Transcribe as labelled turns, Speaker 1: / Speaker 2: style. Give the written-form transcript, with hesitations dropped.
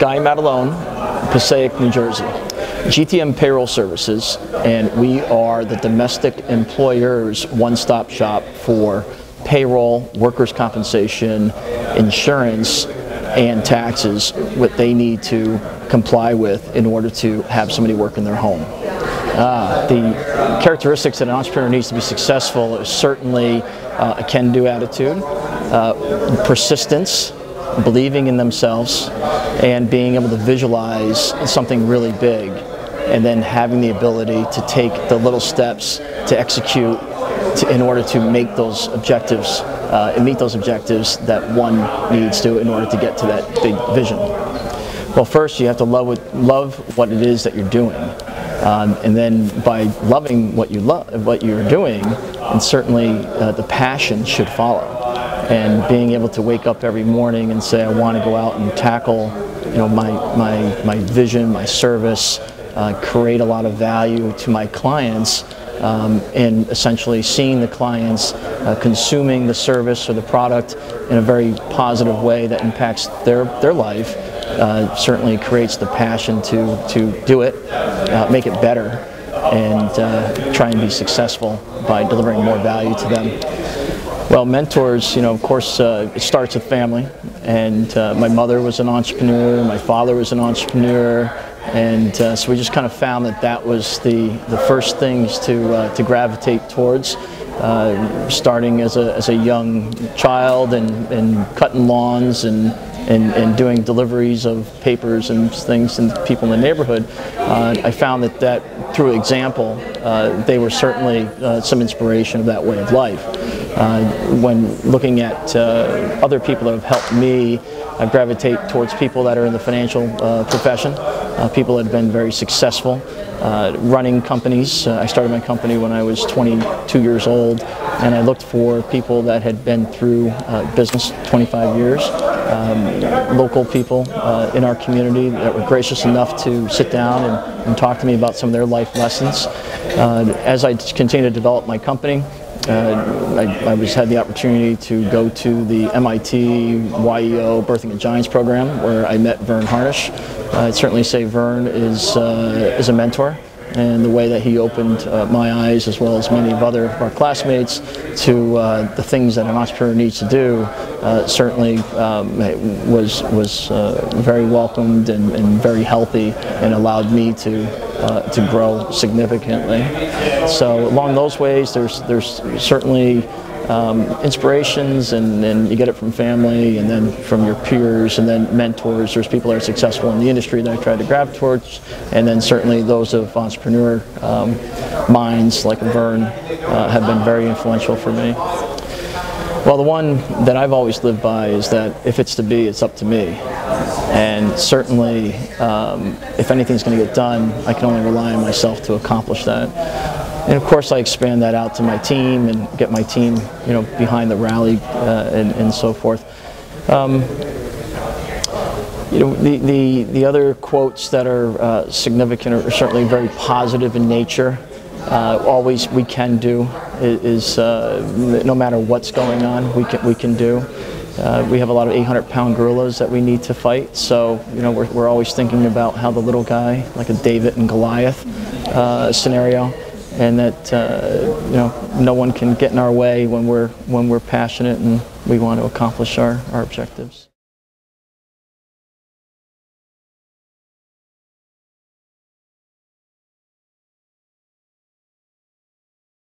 Speaker 1: Guy Maddalone, Passaic, New Jersey. GTM Payroll Services, and we are the domestic employer's one-stop shop for payroll, workers' compensation, insurance, and taxes, what they need to comply with in order to have somebody work in their home. The characteristics that an entrepreneur needs to be successful is certainly a can-do attitude, persistence, believing in themselves, and being able to visualize something really big, and then having the ability to take the little steps to execute in order to make those objectives and meet those objectives that one needs to in order to get to that big vision. Well, first you have to love what it is that you're doing, and then by loving what you're doing, and certainly the passion should follow. And being able to wake up every morning and say, I want to go out and tackle, my vision, my service, create a lot of value to my clients, and essentially seeing the clients consuming the service or the product in a very positive way that impacts their life, certainly creates the passion to do it, make it better, and try and be successful by delivering more value to them. Well, mentors, of course, it starts with family, and my mother was an entrepreneur, my father was an entrepreneur, and so we just kind of found that was the first things to gravitate towards, starting as a young child and cutting lawns and doing deliveries of papers and things and people in the neighborhood. I found that through example, they were certainly some inspiration of that way of life. When looking at other people that have helped me, I gravitate towards people that are in the financial profession, people that have been very successful, running companies. I started my company when I was 22 years old, and I looked for people that had been through business 25 years, local people in our community that were gracious enough to sit down and talk to me about some of their life lessons. As I continue to develop my company, I had the opportunity to go to the MIT YEO Birthing a Giants program, where I met Vern Harnish. I'd certainly say Vern is a mentor, and the way that he opened my eyes, as well as many of our classmates, to the things that an entrepreneur needs to do, certainly was very welcomed and very healthy, and allowed me to grow significantly. So along those ways, there's certainly inspirations, and you get it from family, and then from your peers, and then mentors. There's people that are successful in the industry that I try to grab towards, and then certainly those of entrepreneur minds like Vern have been very influential for me. Well, the one that I've always lived by is that if it's to be, it's up to me. And certainly, if anything's going to get done, I can only rely on myself to accomplish that. And of course, I expand that out to my team and get my team, behind the rally and so forth. The other quotes that are significant are certainly very positive in nature. Always we can do is no matter what's going on, we can do. We have a lot of 800-pound gorillas that we need to fight, so we're always thinking about how the little guy, like a David and Goliath scenario, and that no one can get in our way when we're passionate and we want to accomplish our objectives.